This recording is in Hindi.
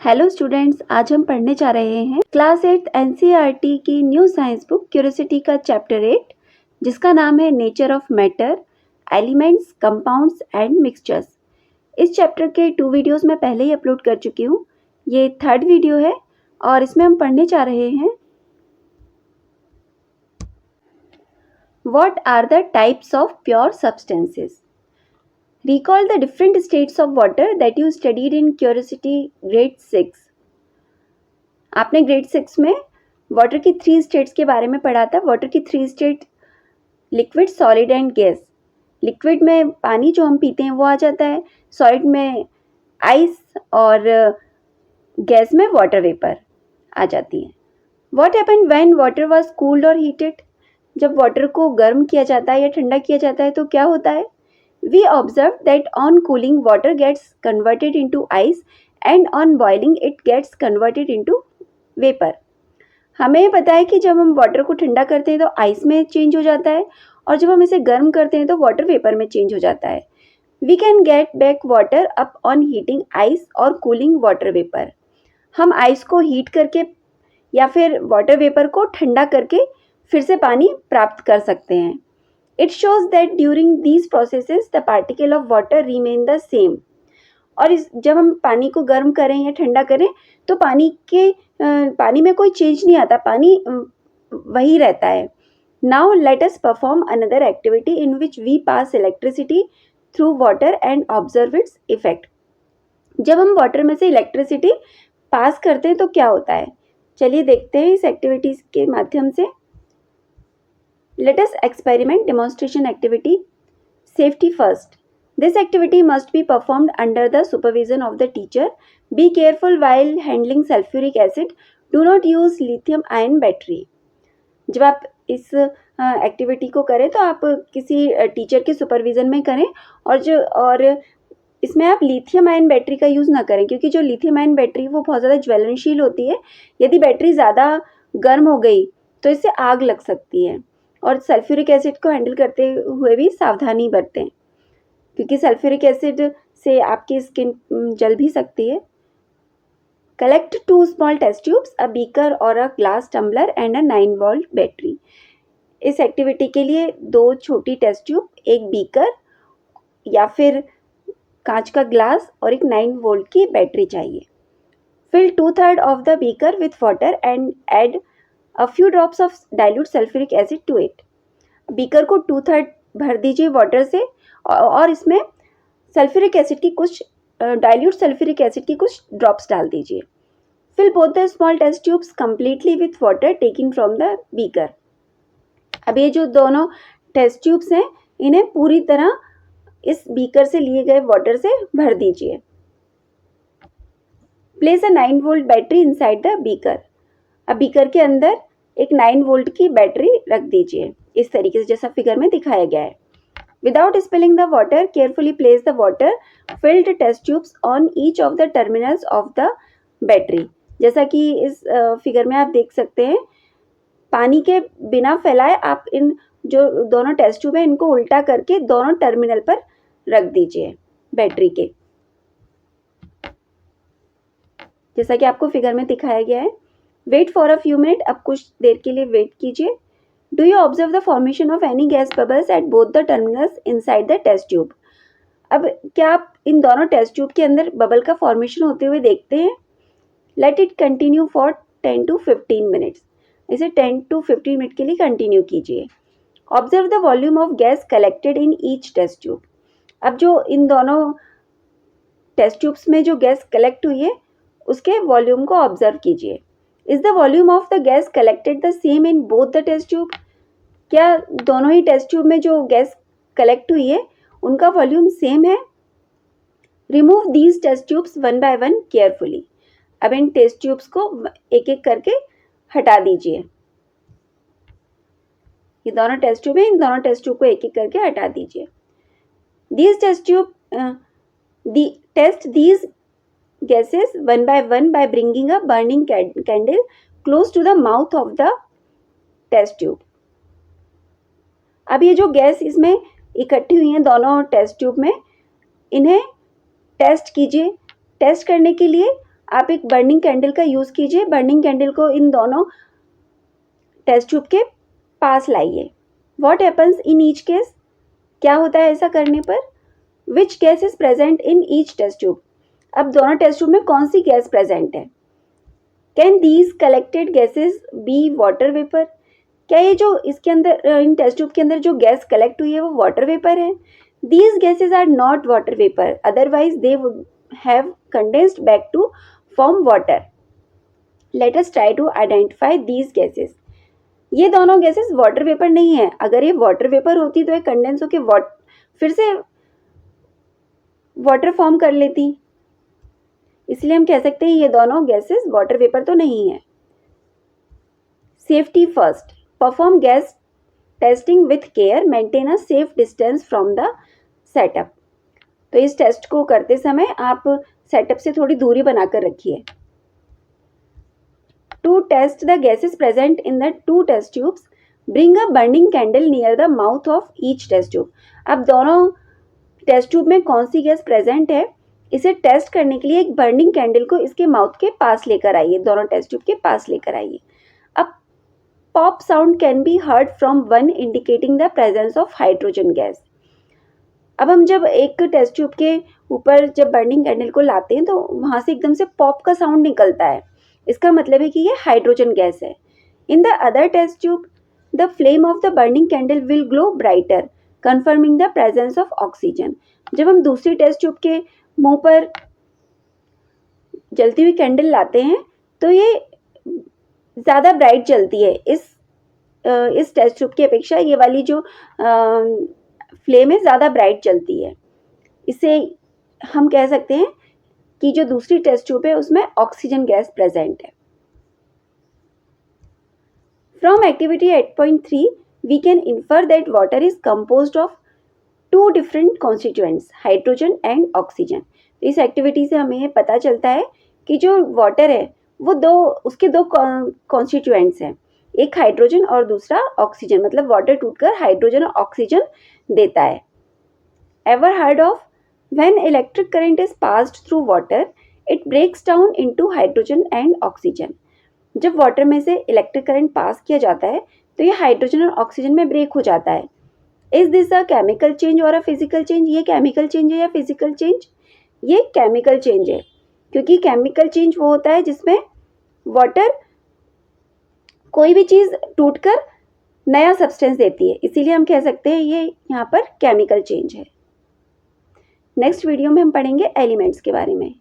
हेलो स्टूडेंट्स, आज हम पढ़ने जा रहे हैं क्लास 8 एनसीईआरटी की न्यू साइंस बुक क्यूरियोसिटी का चैप्टर 8 जिसका नाम है nature of matter, elements, compounds and mixtures. इस चैप्टर के 2 वीडियोस मैं पहले ही अपलोड कर चुकी हूँ। ये 3rd वीडियो है और इसमें हम पढ़ने जा रहे हैं what are the types of pure substances. Recall the different states of water that you studied in Curiosity grade 6. आपने ग्रेड 6 में वाटर की 3 स्टेट्स के बारे में पढ़ा था। वाटर की 3 state liquid, solid and gas. Liquid में पानी जो हम पीते हैं वो आ जाता है, सॉलिड में आइस और गैस में वाटर वेपर आ जाती है। What happened when water was cooled or heated? जब वाटर को गर्म किया जाता है या ठंडा किया जाता है तो क्या होता है? We observed that on cooling water gets converted into ice and on boiling it gets converted into vapor. हमें पता है कि जब हम वाटर को ठंडा करते हैं तो आइस में चेंज हो जाता है और जब हम इसे गर्म करते हैं तो वाटर वेपर में चेंज हो जाता है। We can get back water up on heating ice or cooling water vapor. हम आइस को हीट करके या फिर वाटर वेपर को ठंडा करके फिर से पानी प्राप्त कर सकते हैं। It shows that during these processes the particle of water remain the same. और जब हम पानी को गर्म करें या ठंडा करें तो पानी में कोई चेंज नहीं आता, पानी वही रहता है। Now let us perform another activity in which we pass electricity through water and observe its effect. जब हम वाटर में से इलेक्ट्रिसिटी पास करते हैं तो क्या होता है, चलिए देखते हैं इस एक्टिविटीज के माध्यम से। Let us experiment demonstration activity. Safety first. This activity must be performed under the supervision of the teacher. Be careful while handling sulfuric acid. Do not use lithium ion battery. जब आप इस एक्टिविटी को करें तो आप किसी टीचर के सुपरविज़न में करें और इसमें आप लिथियम आयन बैटरी का यूज़ ना करें, क्योंकि जो लिथियम आयन बैटरी वो बहुत ज़्यादा ज्वलनशील होती है। यदि बैटरी ज़्यादा गर्म हो गई तो इससे आग लग सकती है। और सल्फ्यूरिक एसिड को हैंडल करते हुए भी सावधानी बरतें, क्योंकि सल्फ्यूरिक एसिड से आपकी स्किन जल भी सकती है। Collect 2 small test tubes, a beaker और a glass tumbler and a 9 volt battery. इस एक्टिविटी के लिए 2 छोटी टेस्ट ट्यूब, एक बीकर या फिर कांच का ग्लास और एक 9 वोल्ट की बैटरी चाहिए। Fill 2/3 of the beaker with water and add A few drops of dilute sulfuric acid to it. Beaker को 2/3 भर दीजिए वाटर से और इसमें सल्फ्यूरिक एसिड की कुछ डाइल्यूट सल्फ्यूरिक एसिड की कुछ ड्रॉप्स डाल दीजिए। Fill both the small test tubes completely with water taken from the beaker. अब ये जो दोनों टेस्ट ट्यूब्स हैं इन्हें पूरी तरह इस बीकर से लिए गए वाटर से भर दीजिए। Place a 9 volt battery inside the beaker. अब बीकर के अंदर एक 9 वोल्ट की बैटरी रख दीजिए, इस तरीके से जैसा फिगर में दिखाया गया है। Without spilling the water, carefully place the water filled test tubes on each of the terminals of the battery. जैसा कि इस फिगर में आप देख सकते हैं, पानी के बिना फैलाए आप इन जो दोनों टेस्ट ट्यूब है इनको उल्टा करके दोनों टर्मिनल पर रख दीजिए बैटरी के, जैसा कि आपको फिगर में दिखाया गया है। Wait for a few minute, अब कुछ देर के लिए वेट कीजिए। Do you observe the formation of any gas bubbles at both the terminals inside the test tube. अब क्या आप इन दोनों टेस्ट ट्यूब के अंदर बबल का फॉर्मेशन होते हुए देखते हैं? Let it continue for 10 to 15 minutes. इसे 10 to 15 मिनट के लिए कंटिन्यू कीजिए। Observe the volume of gas collected in each test tube. अब जो इन दोनों टेस्ट ट्यूब्स में जो गैस कलेक्ट हुई है उसके वॉल्यूम को ऑब्जर्व कीजिए। Is the volume of the gas collected the same in both the test tube? क्या दोनों ही टेस्ट ट्यूब में जो गैस कलेक्ट हुई है उनका वॉल्यूम सेम है? Remove these test tubes one by one carefully. अब इन टेस्ट ट्यूब्स को एक एक करके हटा दीजिए। ये दोनों टेस्ट ट्यूब है, इन दोनों टेस्ट ट्यूब को एक एक करके हटा दीजिए। These test tube test these gases one by one by bringing a burning candle close to the mouth of the test tube. अब ये जो गैस इसमें इकट्ठी हुई हैं दोनों टेस्ट ट्यूब में, इन्हें टेस्ट कीजिए। टेस्ट करने के लिए आप एक बर्निंग कैंडल का यूज़ कीजिए, बर्निंग कैंडल को इन दोनों टेस्ट ट्यूब के पास लाइए। What happens in each case, क्या होता है ऐसा करने पर? Which gas is present in each test tube, अब दोनों टेस्ट ट्यूब में कौन सी गैस प्रेजेंट है? Can these collected gases be water vapour, क्या ये जो इसके अंदर इन टेस्ट ट्यूब के अंदर जो गैस कलेक्ट हुई है वो वाटर वेपर है? These gases are not water vapour, otherwise they would have condensed back to form water. Let us try to identify these gases. ये दोनों गैसेस वाटर वेपर नहीं है, अगर ये वाटर वेपर होती तो ये कंडेंस होके फिर से वाटर फॉर्म कर लेती, इसलिए हम कह सकते हैं ये दोनों गैसेस वाटर वेपर तो नहीं है। Safety first, perform gas testing with care, maintain a safe distance from the setup. तो इस टेस्ट को करते समय आप सेटअप से थोड़ी दूरी बनाकर रखिए। To test the gases present in the two test tubes, bring a burning candle near the mouth of each test tube. अब दोनों टेस्ट ट्यूब में कौन सी गैस प्रेजेंट है इसे टेस्ट करने के लिए एक बर्निंग कैंडल को इसके माउथ के पास लेकर आइए, दोनों टेस्ट ट्यूब के पास लेकर आइए। अब pop sound can be heard from one indicating the presence of hydrogen gas. अब हम जब एक टेस्ट ट्यूब के ऊपर जब बर्निंग कैंडल को लाते हैं तो वहाँ से एकदम से पॉप का साउंड निकलता है, इसका मतलब है कि ये हाइड्रोजन गैस है। In the other test tube the flame of the burning candle will glow brighter, confirming the presence of oxygen. जब हम दूसरी टेस्ट ट्यूब के मुंह पर जलती हुई कैंडल लाते हैं तो ये ज़्यादा ब्राइट जलती है, इस टेस्ट ट्यूब की अपेक्षा ये वाली जो फ्लेम है ज़्यादा ब्राइट जलती है। इससे हम कह सकते हैं कि जो दूसरी टेस्ट ट्यूब है उसमें ऑक्सीजन गैस प्रेजेंट है। From activity 8.3 we can infer that water is composed of two different constituents, hydrogen and oxygen. इस एक्टिविटी से हमें ये पता चलता है कि जो वाटर है वो उसके दो कॉन्स्टिट्यूएंट्स हैं, एक हाइड्रोजन और दूसरा ऑक्सीजन, मतलब वाटर टूटकर हाइड्रोजन और ऑक्सीजन देता है। Ever heard of when electric current is passed through water it breaks down into hydrogen and oxygen. जब वाटर में से इलेक्ट्रिक करंट पास किया जाता है तो ये हाइड्रोजन और ऑक्सीजन में ब्रेक हो जाता है। Is this a chemical change और अ फिजिकल चेंज, ये केमिकल चेंज है या फिजिकल चेंज? ये केमिकल चेंज है, क्योंकि केमिकल चेंज वो होता है जिसमें वाटर कोई भी चीज़ टूटकर नया सब्सटेंस देती है, इसीलिए हम कह सकते हैं ये यहाँ पर केमिकल चेंज है। नेक्स्ट वीडियो में हम पढ़ेंगे एलिमेंट्स के बारे में।